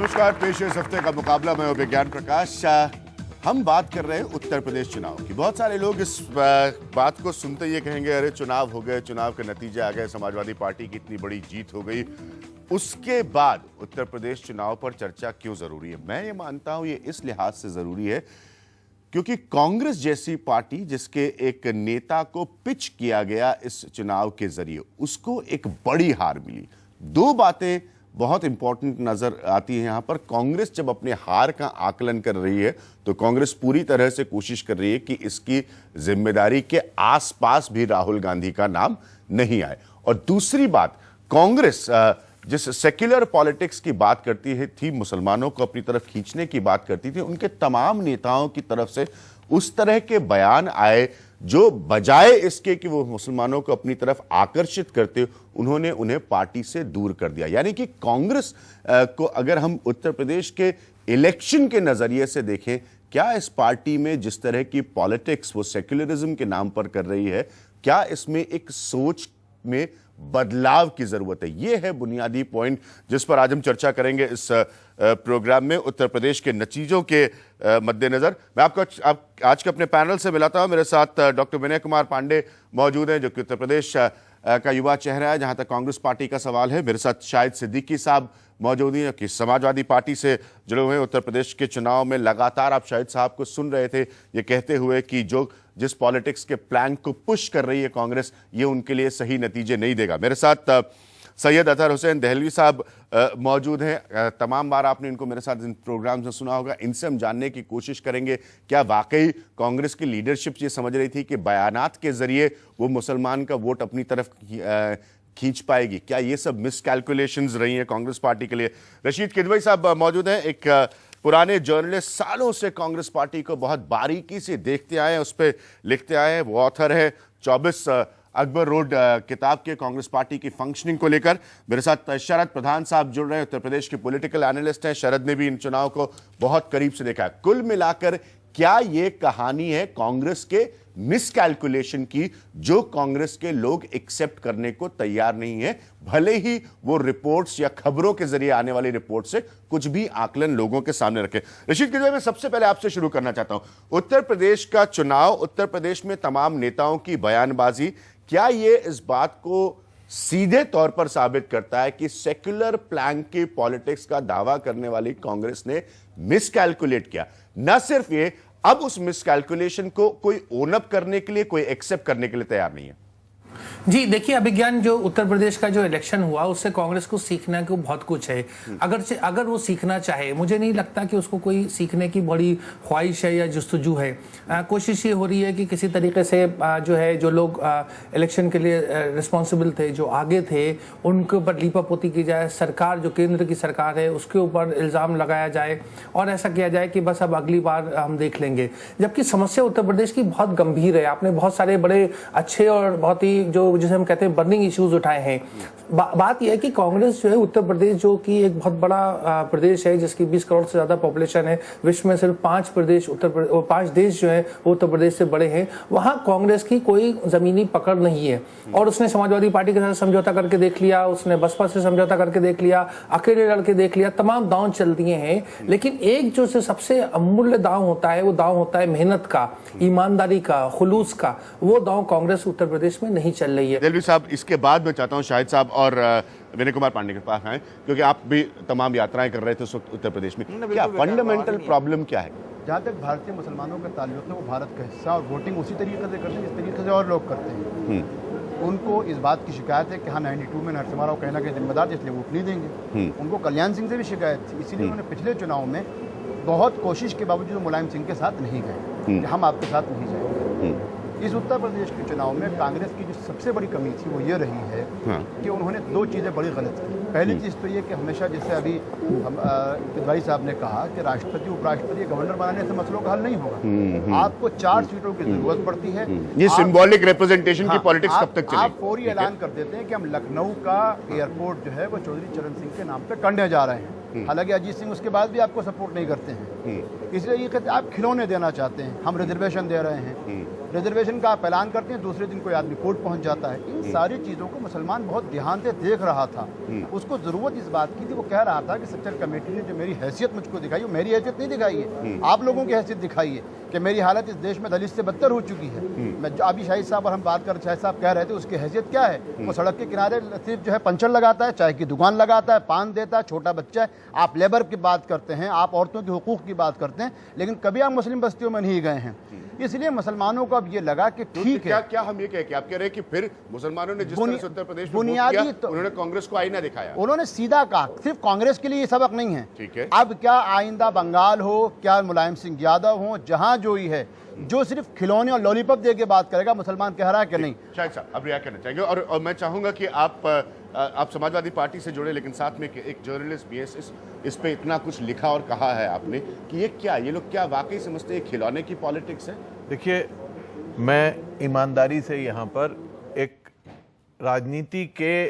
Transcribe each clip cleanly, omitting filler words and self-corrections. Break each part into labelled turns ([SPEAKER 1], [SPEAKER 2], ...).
[SPEAKER 1] नमस्कार, पेश है इस हफ्ते का मुकाबला। मैं हूं विज्ञान प्रकाश। हम बात कर रहे हैं उत्तर प्रदेश चुनाव की। बहुत सारे लोग इस बात को सुनते ही कहेंगे अरे चुनाव हो गए, चुनाव के नतीजे आ गए, समाजवादी पार्टी की इतनी बड़ी जीत हो गई, उसके बाद उत्तर प्रदेश चुनाव पर चर्चा क्यों जरूरी है? मैं ये मानता हूं ये इस लिहाज से जरूरी है क्योंकि कांग्रेस जैसी पार्टी जिसके एक नेता को पिच किया गया इस चुनाव के जरिए, उसको एक बड़ी हार मिली। दो बातें बहुत इंपॉर्टेंट नजर आती है यहां पर। कांग्रेस जब अपने हार का आकलन कर रही है तो कांग्रेस पूरी तरह से कोशिश कर रही है कि इसकी जिम्मेदारी के आसपास भी राहुल गांधी का नाम नहीं आए। और दूसरी बात, कांग्रेस जिस सेक्युलर पॉलिटिक्स की बात करती है थी, मुसलमानों को अपनी तरफ खींचने की बात करती थी, उनके तमाम नेताओं की तरफ से उस तरह के बयान आए जो बजाय इसके कि वो मुसलमानों को अपनी तरफ आकर्षित करते, उन्होंने उन्हें पार्टी से दूर कर दिया। यानी कि कांग्रेस को अगर हम उत्तर प्रदेश के इलेक्शन के नजरिए से देखें, क्या इस पार्टी में जिस तरह की पॉलिटिक्स वो सेक्युलरिज्म के नाम पर कर रही है, क्या इसमें एक सोच में बदलाव की जरूरत है? यह है बुनियादी पॉइंट जिस पर आज हम चर्चा करेंगे इस प्रोग्राम में। उत्तर प्रदेश के नतीजों के मद्देनजर मैं आपको आज के अपने पैनल से मिलाता हूं। मेरे साथ डॉक्टर विनय कुमार पांडे मौजूद हैं जो कि उत्तर प्रदेश का युवा चेहरा है जहां तक कांग्रेस पार्टी का सवाल है। मेरे साथ शाहिद सिद्दीकी साहब मौजूद हैं कि समाजवादी पार्टी से जुड़े हुए हैं। उत्तर प्रदेश के चुनाव में लगातार आप शाहिद साहब को सुन रहे थे ये कहते हुए कि जिस पॉलिटिक्स के प्लान को पुश कर रही है कांग्रेस, ये उनके लिए सही नतीजे नहीं देगा। मेरे साथ सैयद अतहर हुसैन दहलवी साहब मौजूद हैं। तमाम बार आपने इनको मेरे साथ इन प्रोग्राम में सुना होगा। इनसे हम जानने की कोशिश करेंगे क्या वाकई कांग्रेस की लीडरशिप ये समझ रही थी कि बयानात के जरिए वो मुसलमान का वोट अपनी तरफ खींच पाएगी? क्या ये सब मिसकैलकुलेशंस रही हैं कांग्रेस पार्टी के लिए? रशीद किदवई साहब मौजूद हैं, एक पुराने जर्नलिस्ट, सालों से कांग्रेस पार्टी को बहुत बारीकी से देखते आए हैं, उस पर लिखते आए हैं। वो ऑथर है 24 अकबर रोड किताब के, कांग्रेस पार्टी की फंक्शनिंग को लेकर। मेरे साथ शरद प्रधान साहब जुड़ रहे हैं, उत्तर प्रदेश के पॉलिटिकल एनालिस्ट हैं। शरद ने भी इन चुनाव को बहुत करीब से देखा है। कुल मिलाकर क्या ये कहानी है कांग्रेस के मिसकैलकुलेशन की, जो कांग्रेस के लोग एक्सेप्ट करने को तैयार नहीं है, भले ही वो रिपोर्ट्स या खबरों के जरिए आने वाली रिपोर्ट से कुछ भी आकलन लोगों के सामने रखे? रशीद किदवई, मैं सबसे पहले आपसे शुरू करना चाहता हूं। उत्तर प्रदेश का चुनाव, उत्तर प्रदेश में तमाम नेताओं की बयानबाजी, क्या ये इस बात को सीधे तौर पर साबित करता है कि सेक्युलर प्लान की पॉलिटिक्स का दावा करने वाली कांग्रेस ने मिसकैलकुलेट किया? न सिर्फ ये, अब उस मिसकैलकुलेशन को कोई ओन अप करने के लिए, कोई एक्सेप्ट करने के लिए तैयार नहीं है।
[SPEAKER 2] जी देखिए, अभिज्ञान जो उत्तर प्रदेश का जो इलेक्शन हुआ उससे कांग्रेस को सीखने को बहुत कुछ है। अगर वो सीखना चाहे, मुझे नहीं लगता कि उसको कोई सीखने की बड़ी ख्वाहिश है या जस्तजू है। कोशिश ये हो रही है कि किसी तरीके से जो लोग इलेक्शन के लिए रिस्पॉन्सिबल थे, जो आगे थे, उनके ऊपर लीपापोती की जाए। सरकार जो केंद्र की सरकार है उसके ऊपर इल्ज़ाम लगाया जाए और ऐसा किया जाए कि बस अब अगली बार हम देख लेंगे। जबकि समस्या उत्तर प्रदेश की बहुत गंभीर है। आपने बहुत सारे बड़े अच्छे और बहुत ही जिसे हम कहते हैं बर्निंग इश्यूज उठाए हैं। बात यह है कि कांग्रेस जो है उत्तर प्रदेश, जो कि एक बहुत बड़ा प्रदेश है जिसकी 20 करोड़ से ज्यादा पॉपुलेशन है, विश्व में सिर्फ 5 देश जो है वो उत्तर प्रदेश से बड़े हैं, वहां कांग्रेस की कोई जमीनी पकड़ नहीं है। और उसने समाजवादी पार्टी के साथ समझौता करके देख लिया, उसने बसपा से समझौता करके देख लिया, अकेले लड़ के देख लिया, तमाम दांव चल दिए हैं। लेकिन एक जो सबसे अमूल्य दांव होता है वो दांव होता है मेहनत का, ईमानदारी का, खुलूस का। वो दांव कांग्रेस उत्तर प्रदेश में नहीं चल रही है।
[SPEAKER 1] दहलवी साहब, इसके बाद मैं चाहता हूं शाहिद साहब और विनय कुमार पांडे के पास आए, क्योंकि आप भी तमाम यात्राएं कर रहे थे उस वक्त उत्तर प्रदेश में। क्या फंडामेंटल प्रॉब्लम क्या है?
[SPEAKER 3] जहाँ तक भारतीय मुसलमानों का ताल्लुक है, वो भारत का हिस्सा और वोटिंग उसी तरीके से करते हैं जिस तरीके से और लोग करते हैं। उनको इस बात की शिकायत है कि हाँ 92 में नरसिम्हा राव कहीं ना कहीं जिम्मेदार थे, इसलिए वोट नहीं देंगे। उनको कल्याण सिंह से भी शिकायत थी, इसीलिए उन्होंने पिछले चुनाव में बहुत कोशिश के बावजूद मुलायम सिंह के साथ नहीं गए, हम आपके साथ नहीं जाएंगे। इस उत्तर प्रदेश के चुनाव में कांग्रेस की जो सबसे बड़ी कमी थी वो ये रही है कि उन्होंने दो चीज़ें बड़ी गलत की। पहली चीज़ तो ये कि हमेशा, जैसे अभी किदवई साहब ने कहा कि राष्ट्रपति, उपराष्ट्रपति, गवर्नर बनाने से मसलों का हल नहीं होगा। आपको 4 सीटों की जरूरत पड़ती है।
[SPEAKER 1] ये सिंबॉलिक रिप्रेजेंटेशन की पॉलिटिक्स कब तक चलेगी?
[SPEAKER 3] आप फौरी ऐलान कर देते हैं कि हम लखनऊ का एयरपोर्ट जो है वो चौधरी चरण सिंह के नाम पे करने जा रहे हैं। हालांकि अजीत सिंह उसके बाद भी आपको सपोर्ट नहीं करते हैं, इसलिए ये कहते आप खिलौने देना चाहते हैं, हम रिजर्वेशन दे रहे हैं। रिजर्वेशन दिन का आप ऐलान करते हैं, दूसरे दिन कोई आदमी कोर्ट पहुंच जाता है। इन सारी चीज़ों को मुसलमान बहुत ध्यान से देख रहा था। उसको ज़रूरत इस बात की थी, वो कह रहा था कि स्ट्रक्चर कमेटी ने जो मेरी हैसियत मुझको दिखाई, वो मेरी हैसियत नहीं दिखाई है, आप लोगों की हैसियत दिखाई है कि मेरी हालत इस देश में दलित से बदतर हो चुकी है। मैं अभी शाहिद साहब और हम बात कर, शाहिद साहब कह रहे थे उसकी हैसियत क्या है। वो सड़क के किनारे सिर्फ जो है पंचर लगाता है, चाय की दुकान लगाता है, पान देता है, छोटा बच्चा है। आप लेबर की बात करते हैं, आप औरतों के हुकूक की बात करते हैं, लेकिन कभी आप मुस्लिम बस्तियों में नहीं गए हैं। इसलिए मुसलमानों को अब ये लगा कि ठीक है।
[SPEAKER 1] क्या हम ये कह आप कह रहे हैं कि फिर मुसलमानों ने जिस तरह से उत्तर प्रदेश में वोट किया, उन्होंने कांग्रेस को आईना दिखाया? उन्होंने
[SPEAKER 3] सीधा कहा, सिर्फ कांग्रेस के लिए ये सबक नहीं है।
[SPEAKER 1] ठीक है,
[SPEAKER 3] अब क्या आइंदा बंगाल हो, क्या मुलायम सिंह यादव हो, जहां जो ही है, जो सिर्फ खिलौने और लॉलीपॉप दे के बात करेगा, मुसलमान कह रहा है कि नहीं।
[SPEAKER 1] शायद साहब अब रिएक्ट करना चाहेंगे, और मैं चाहूंगा कि आप समाजवादी पार्टी से जुड़े, लेकिन साथ में एक जर्नलिस्ट भी है, इस पे इतना कुछ लिखा और कहा है आपने कि ये लोग क्या वाकई समझते हैं खिलौने की पॉलिटिक्स है?
[SPEAKER 4] देखिए, मैं ईमानदारी से यहाँ पर एक राजनीति के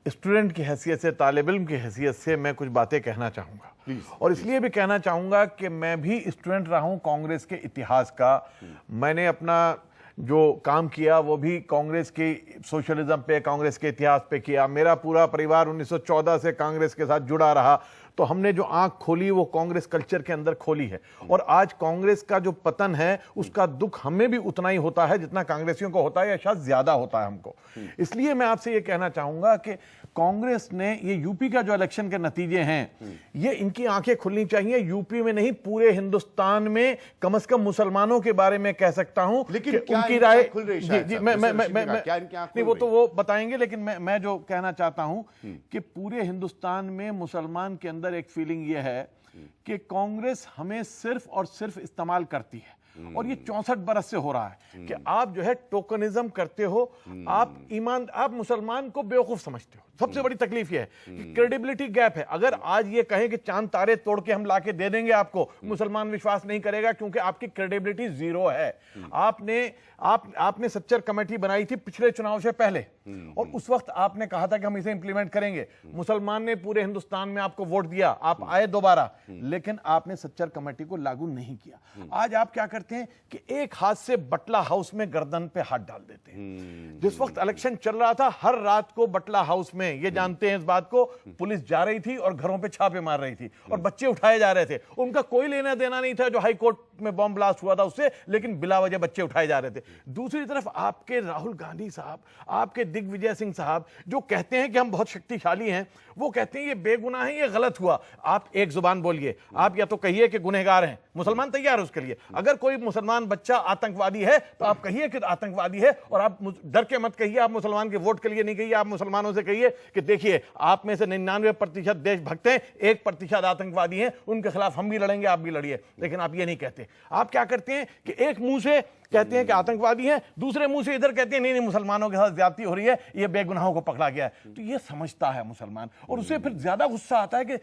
[SPEAKER 4] स्टूडेंट की हैसियत से, तालिब इल्म की हैसियत से मैं कुछ बातें कहना चाहूँगा। और इसलिए भी कहना चाहूँगा कि मैं भी स्टूडेंट रहा हूँ कांग्रेस के इतिहास का। मैंने अपना जो काम किया वो भी कांग्रेस की सोशलिज्म पे, कांग्रेस के इतिहास पे किया। मेरा पूरा परिवार 1914 से कांग्रेस के साथ जुड़ा रहा। तो हमने जो आंख खोली वो कांग्रेस कल्चर के अंदर खोली है। और आज कांग्रेस का जो पतन है उसका दुख हमें भी उतना ही होता है जितना कांग्रेसियों को होता है, या शायद ज्यादा होता है हमको। इसलिए मैं आपसे ये कहना चाहूंगा कि कांग्रेस ने ये यूपी का जो इलेक्शन के नतीजे हैं, ये इनकी आंखें खुलनी चाहिए। यूपी में नहीं, पूरे हिंदुस्तान में कम से कम मुसलमानों के बारे में कह सकता हूं,
[SPEAKER 1] लेकिन
[SPEAKER 4] उनकी राय
[SPEAKER 1] खुल रही है।
[SPEAKER 4] नहीं, वो तो वो बताएंगे, लेकिन मैं जो कहना चाहता हूं कि पूरे हिंदुस्तान में मुसलमान के अंदर एक फीलिंग ये है कि कांग्रेस हमें सिर्फ और सिर्फ इस्तेमाल करती है। और ये 64 बरस से हो रहा है कि आप जो है टोकनिज्म करते हो, आप मुसलमान को बेवकूफ समझते हो। सबसे बड़ी तकलीफ ये है कि क्रेडिबिलिटी गैप है। अगर आज ये कहें कि चांद तारे तोड़ के हम लाके दे देंगे आपको, मुसलमान विश्वास नहीं करेगा, क्योंकि आपकी क्रेडिबिलिटी जीरो है। आपने सच्चर कमेटी बनाई थी पिछले चुनाव से पहले, और उस वक्त आपने कहा था कि हम इसे इंप्लीमेंट करेंगे। मुसलमान ने पूरे हिंदुस्तान में आपको वोट दिया, आप आए दोबारा, लेकिन आपने सच्चर कमेटी को लागू नहीं किया। आज आप क्या करते हैं कि एक हाथ से बटला हाउस में गर्दन पे हाथ डाल देते हैं। जिस वक्त इलेक्शन चल रहा था, हर रात को बटला हाउस में, ये जानते हैं इस बात को, पुलिस जा रही थी और घरों पे छापे मार रही थी और बच्चे उठाए जा रहे थे। उनका कोई लेना देना नहीं था जो हाई कोर्ट में बॉम्ब ब्लास्ट हुआ था उससे, लेकिन बिला वजह बच्चे उठाए जा रहे थे। दूसरी तरफ आपके राहुल गांधी साहब, आपके दिग्विजय सिंह साहब, जो कहते हैं कि हम बहुत शक्तिशाली हैं, वो कहते हैं ये बेगुनाह है, ये गलत हुआ। आप एक जुबान बोलिए, आप या तो कहिए कि गुनहगार हैं, मुसलमान तैयार है उसके लिए। अगर कोई मुसलमान बच्चा आतंकवादी है तो आप कहिए कि आतंकवादी है, और आप डर के मत कहिए आप मुसलमान के वोट के लिए नहीं कहिए। आप मुसलमानों से कहिए कि देखिए, आप में से 99% देशभक्त हैं, 1% आतंकवादी हैं, उनके खिलाफ हम भी लड़ेंगे, आप भी लड़िए। लेकिन आप ये नहीं कहते। आप क्या करते हैं कि एक मुंह से कहते हैं कि आतंकवादी हैं, दूसरे मुंह से इधर कहते हैं नहीं मुसलमानों के साथ ज्यादती हो रही है, ये बेगुनाहों को पकड़ा गया है। तो ये समझता है मुसलमान, और उसे फिर ज्यादा गुस्सा आता है कि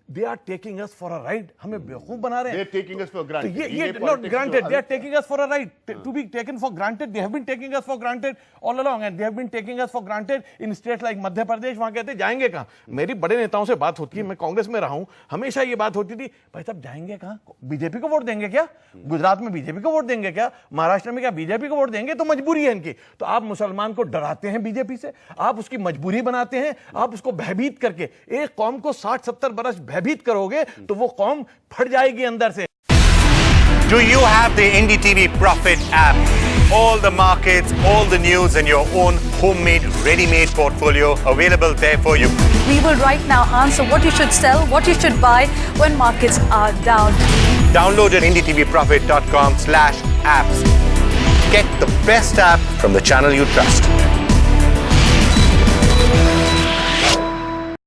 [SPEAKER 4] they are taking us for a ride, हमें बेवकूफ बना रहे हैं।
[SPEAKER 1] They're taking us for granted.
[SPEAKER 4] ये not granted, they are taking us for a ride. To be taken for granted, they have been taking us for granted all along, and they have been taking us for granted in states like Madhya Pradesh. वहां कहते जाएंगे कहां? मेरी बड़े नेताओं से बात होती है, मैं कांग्रेस में रहा हूं, हमेशा ये बात होती थी, भाई साहब जाएंगे कहां? बीजेपी को वोट देंगे क्या? गुजरात में बीजेपी को वोट देंगे क्या? महाराष्ट्र में क्या बीजेपी को वोट देंगे? तो मजबूरी है इनकी। तो आप मुसलमान को डराते हैं बीजेपी से, आप उसकी मजबूरी बनाते हैं, आप उसको भयभीत करके एक कौम को 60-70 बरस भयभीत करोगे तो वो कौम फट जाएगी अंदर से।
[SPEAKER 5] Do you have the NDTV Profit app? All the markets, all the news and your own homemade, ready-made portfolio available there for you.
[SPEAKER 6] We will right now answer what you should sell, what you should buy when markets are down.
[SPEAKER 5] Download at ndtvprofit.com/apps. Get the best app from the channel you trust.